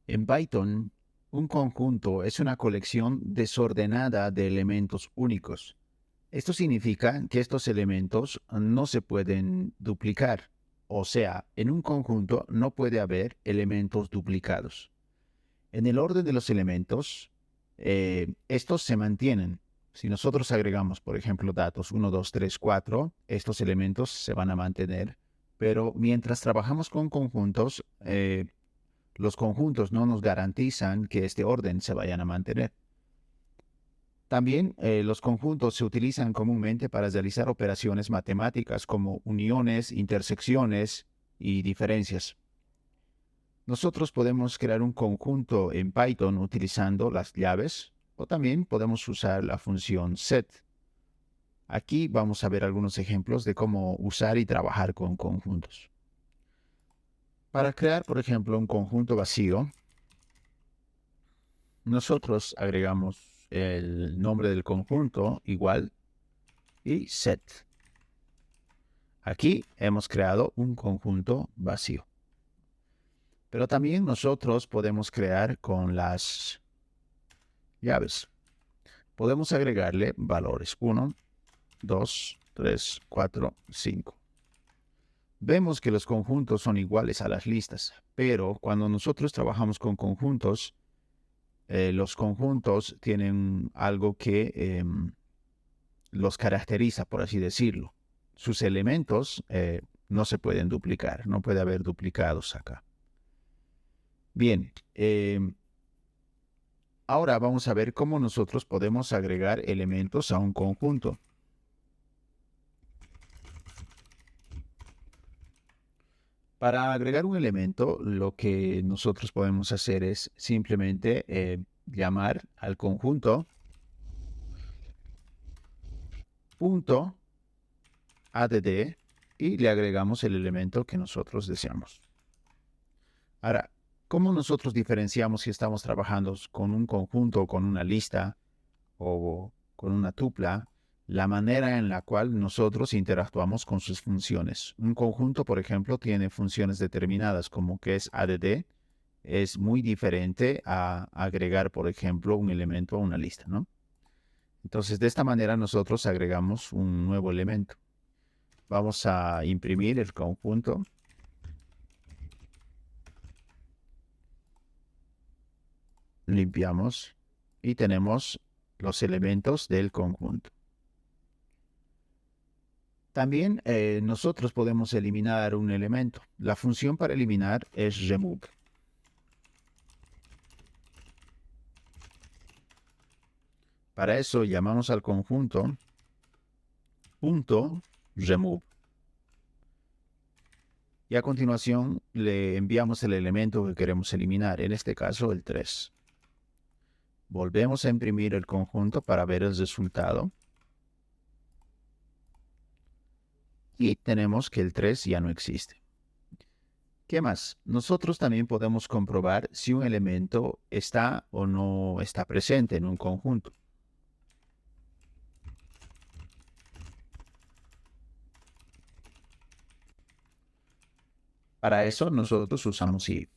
En Python, un conjunto es una colección desordenada de elementos únicos. Esto significa que estos elementos no se pueden duplicar. O sea, en un conjunto no puede haber elementos duplicados. En el orden de los elementos, estos se mantienen. Si nosotros agregamos, por ejemplo, datos 1, 2, 3, 4, estos elementos se van a mantener. Pero mientras trabajamos con conjuntos, los conjuntos no nos garantizan que este orden se vayan a mantener. También los conjuntos se utilizan comúnmente para realizar operaciones matemáticas como uniones, intersecciones y diferencias. Nosotros podemos crear un conjunto en Python utilizando las llaves o también podemos usar la función set. Aquí vamos a ver algunos ejemplos de cómo usar y trabajar con conjuntos. Para crear, por ejemplo, un conjunto vacío, nosotros agregamos el nombre del conjunto igual y set. Aquí hemos creado un conjunto vacío. Pero también nosotros podemos crear con las llaves. Podemos agregarle valores 1, 2, 3, 4, 5. Vemos que los conjuntos son iguales a las listas, pero cuando nosotros trabajamos con conjuntos, los conjuntos tienen algo que los caracteriza, por así decirlo. Sus elementos no se pueden duplicar, no puede haber duplicados acá. Bien, ahora vamos a ver cómo nosotros podemos agregar elementos a un conjunto. Para agregar un elemento, lo que nosotros podemos hacer es simplemente llamar al conjunto punto add y le agregamos el elemento que nosotros deseamos. Ahora, ¿cómo nosotros diferenciamos si estamos trabajando con un conjunto o con una lista o con una tupla? La manera en la cual nosotros interactuamos con sus funciones. Un conjunto, por ejemplo, tiene funciones determinadas como que es add, es muy diferente a agregar, por ejemplo, un elemento a una lista, ¿no? Entonces, de esta manera nosotros agregamos un nuevo elemento. Vamos a imprimir el conjunto. Limpiamos y tenemos los elementos del conjunto. También nosotros podemos eliminar un elemento. La función para eliminar es remove. Para eso llamamos al conjunto punto remove. Y a continuación le enviamos el elemento que queremos eliminar, en este caso el 3. Volvemos a imprimir el conjunto para ver el resultado. Y tenemos que el 3 ya no existe. ¿Qué más? Nosotros también podemos comprobar si un elemento está o no está presente en un conjunto. Para eso nosotros usamos if.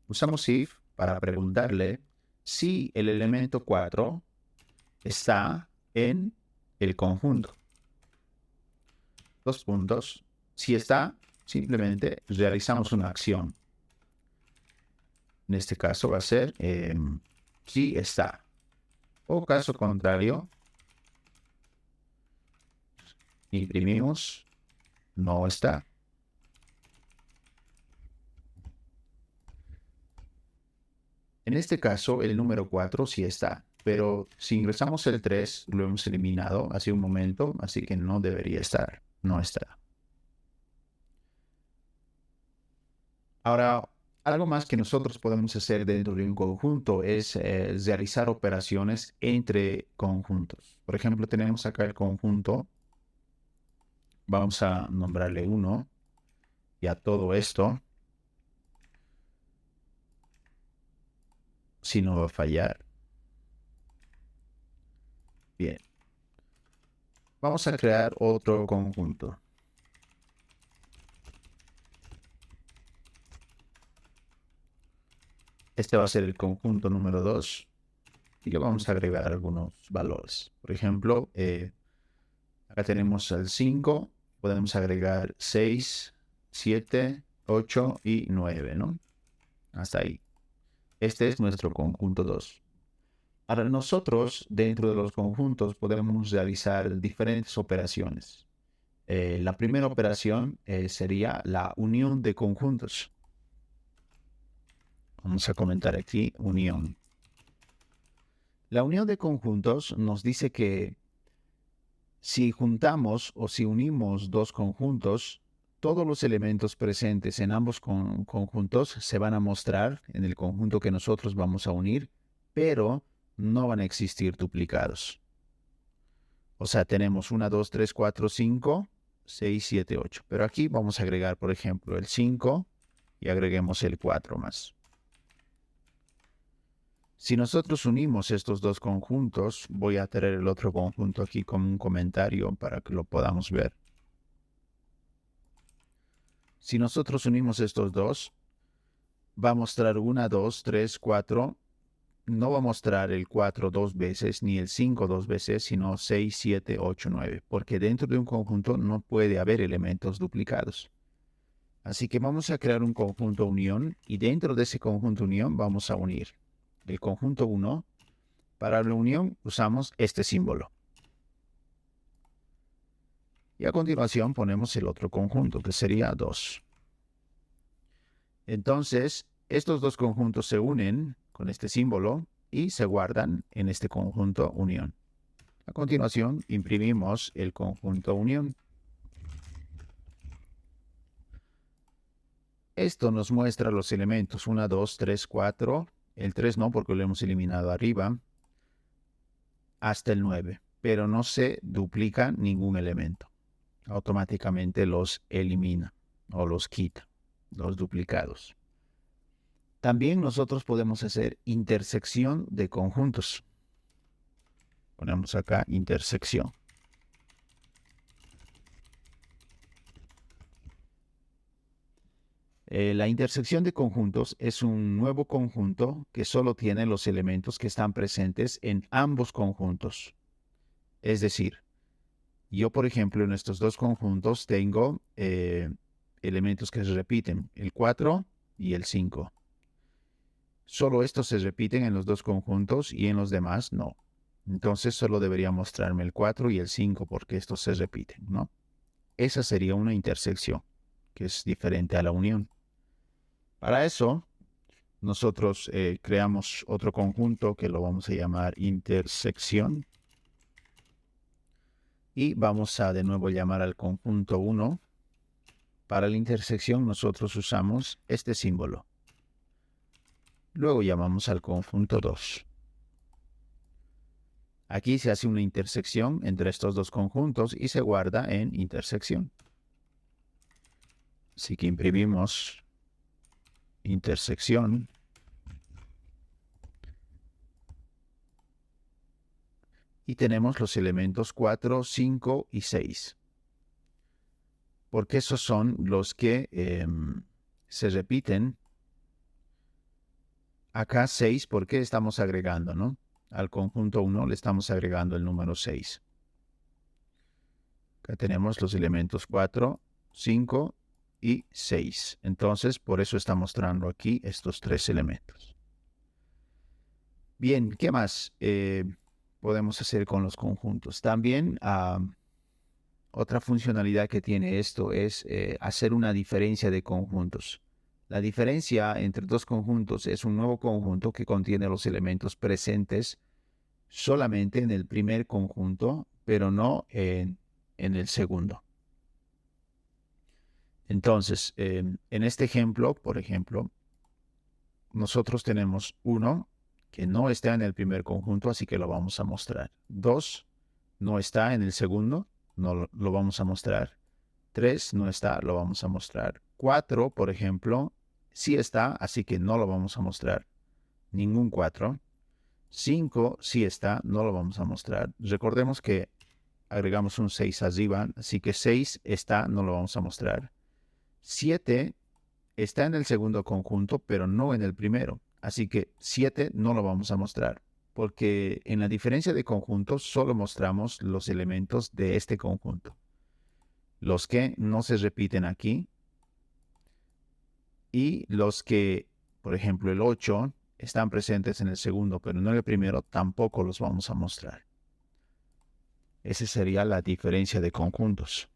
Usamos if para preguntarle si el elemento 4 está en el conjunto. Dos puntos. Si está, simplemente realizamos una acción. En este caso va a ser si está. O caso contrario, imprimimos no está. En este caso, el número 4 sí está, pero si ingresamos el 3, lo hemos eliminado hace un momento, así que no debería estar, no está. Ahora, algo más que nosotros podemos hacer dentro de un conjunto es realizar operaciones entre conjuntos. Por ejemplo, tenemos acá el conjunto, vamos a nombrarle 1 y a todo esto, si no va a fallar. Bien, vamos a crear otro conjunto. Este va a ser el conjunto número 2 y le vamos a agregar algunos valores. Por ejemplo, acá tenemos el 5, podemos agregar 6, 7, 8 y 9, ¿no? Hasta ahí. Este es nuestro conjunto 2. Ahora nosotros, dentro de los conjuntos, podemos realizar diferentes operaciones. La primera operación sería la unión de conjuntos. Vamos a comentar aquí unión. La unión de conjuntos nos dice que si juntamos o si unimos dos conjuntos, todos los elementos presentes en ambos conjuntos se van a mostrar en el conjunto que nosotros vamos a unir, pero no van a existir duplicados. O sea, tenemos 1, 2, 3, 4, 5, 6, 7, 8. Pero aquí vamos a agregar, por ejemplo, el 5 y agreguemos el 4 más. Si nosotros unimos estos dos conjuntos, voy a tener el otro conjunto aquí como un comentario para que lo podamos ver. Si nosotros unimos estos dos, va a mostrar 1, 2, 3, 4. No va a mostrar el 4 dos veces, ni el 5 dos veces, sino 6, 7, 8, 9. Porque dentro de un conjunto no puede haber elementos duplicados. Así que vamos a crear un conjunto unión y dentro de ese conjunto unión vamos a unir el conjunto 1. Para la unión usamos este símbolo. Y a continuación ponemos el otro conjunto, que sería 2. Entonces, estos dos conjuntos se unen con este símbolo y se guardan en este conjunto unión. A continuación, imprimimos el conjunto unión. Esto nos muestra los elementos 1, 2, 3, 4. El 3 no, porque lo hemos eliminado arriba. Hasta el 9. Pero no se duplica ningún elemento. Automáticamente los elimina o los quita, los duplicados. También nosotros podemos hacer intersección de conjuntos. Ponemos acá intersección. La intersección de conjuntos es un nuevo conjunto que solo tiene los elementos que están presentes en ambos conjuntos. Es decir, yo, por ejemplo, en estos dos conjuntos tengo elementos que se repiten, el 4 y el 5. Solo estos se repiten en los dos conjuntos y en los demás no. Entonces solo debería mostrarme el 4 y el 5 porque estos se repiten, ¿no? Esa sería una intersección, que es diferente a la unión. Para eso, nosotros creamos otro conjunto que lo vamos a llamar intersección. Y vamos a de nuevo llamar al conjunto 1. Para la intersección nosotros usamos este símbolo. Luego llamamos al conjunto 2. Aquí se hace una intersección entre estos dos conjuntos y se guarda en intersección. Así que imprimimos intersección. Y tenemos los elementos 4, 5 y 6. Porque esos son los que se repiten. Acá 6, porque estamos agregando, ¿no? Al conjunto 1 le estamos agregando el número 6. Acá tenemos los elementos 4, 5 y 6. Entonces, por eso está mostrando aquí estos tres elementos. Bien, ¿qué más podemos hacer con los conjuntos? También otra funcionalidad que tiene esto es hacer una diferencia de conjuntos. La diferencia entre dos conjuntos es un nuevo conjunto que contiene los elementos presentes solamente en el primer conjunto, pero no en el segundo. Entonces, en este ejemplo, por ejemplo, nosotros tenemos 1 que no está en el primer conjunto, así que lo vamos a mostrar. 2 no está en el segundo, no lo vamos a mostrar. 3 no está, lo vamos a mostrar. 4, por ejemplo, sí está, así que no lo vamos a mostrar. Ningún 4. 5 sí está, no lo vamos a mostrar. Recordemos que agregamos un 6 arriba, así que 6 está, no lo vamos a mostrar. 7 está en el segundo conjunto, pero no en el primero, Así que 7 no lo vamos a mostrar, porque en la diferencia de conjuntos solo mostramos los elementos de este conjunto. Los que no se repiten aquí y los que, por ejemplo, el 8 están presentes en el segundo, pero no en el primero, tampoco los vamos a mostrar. Esa sería la diferencia de conjuntos.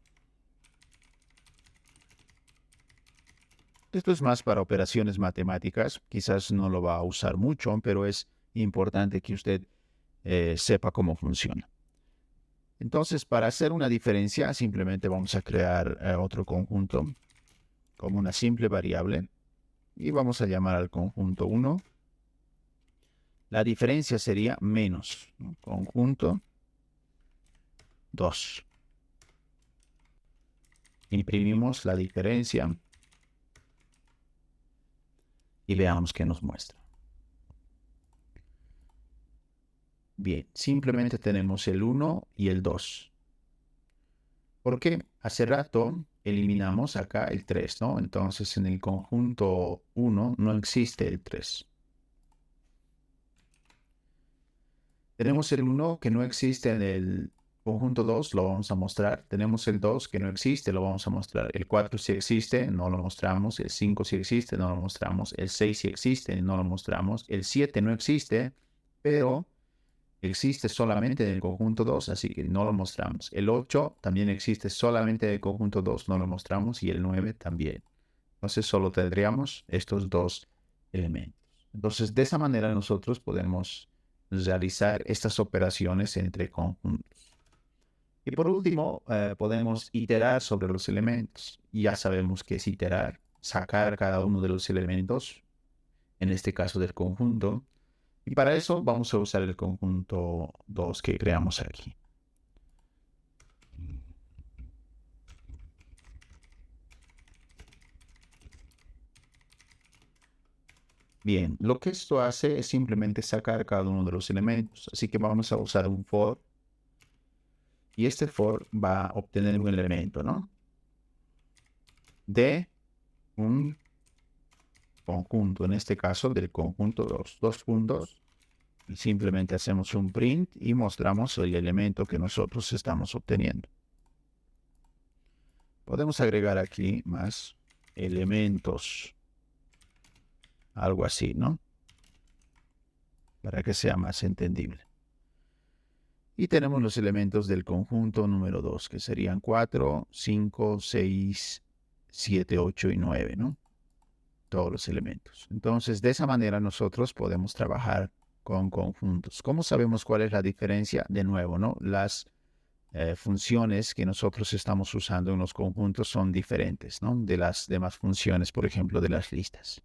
Esto es más para operaciones matemáticas, quizás no lo va a usar mucho, pero es importante que usted sepa cómo funciona. Entonces, para hacer una diferencia, simplemente vamos a crear otro conjunto como una simple variable y vamos a llamar al conjunto 1. La diferencia sería menos, ¿no? Conjunto 2. Imprimimos la diferencia y veamos qué nos muestra. Bien, simplemente tenemos el 1 y el 2. ¿Por qué? Hace rato eliminamos acá el 3, ¿no? Entonces en el conjunto 1 no existe el 3. Tenemos el 1 que no existe en el conjunto 2, lo vamos a mostrar. Tenemos el 2 que no existe, lo vamos a mostrar. El 4 sí existe, no lo mostramos. El 5 sí existe, no lo mostramos. El 6 sí existe, no lo mostramos. El 7 no existe, pero existe solamente en el conjunto 2, así que no lo mostramos. El 8 también existe solamente en el conjunto 2, no lo mostramos. Y el 9 también. Entonces solo tendríamos estos dos elementos. Entonces de esa manera nosotros podemos realizar estas operaciones entre conjuntos. Y por último, podemos iterar sobre los elementos. Ya sabemos qué es iterar, sacar cada uno de los elementos, en este caso del conjunto. Y para eso vamos a usar el conjunto 2 que creamos aquí. Bien, lo que esto hace es simplemente sacar cada uno de los elementos. Así que vamos a usar un for. Y este for va a obtener un elemento, ¿no? De un conjunto, en este caso del conjunto 2, dos puntos. Y simplemente hacemos un print y mostramos el elemento que nosotros estamos obteniendo. Podemos agregar aquí más elementos. Algo así, ¿no? Para que sea más entendible. Y tenemos los elementos del conjunto número 2, que serían 4, 5, 6, 7, 8 y 9, ¿no? Todos los elementos. Entonces, de esa manera nosotros podemos trabajar con conjuntos. ¿Cómo sabemos cuál es la diferencia? De nuevo, ¿no? Las funciones que nosotros estamos usando en los conjuntos son diferentes, ¿no? De las demás funciones, por ejemplo, de las listas.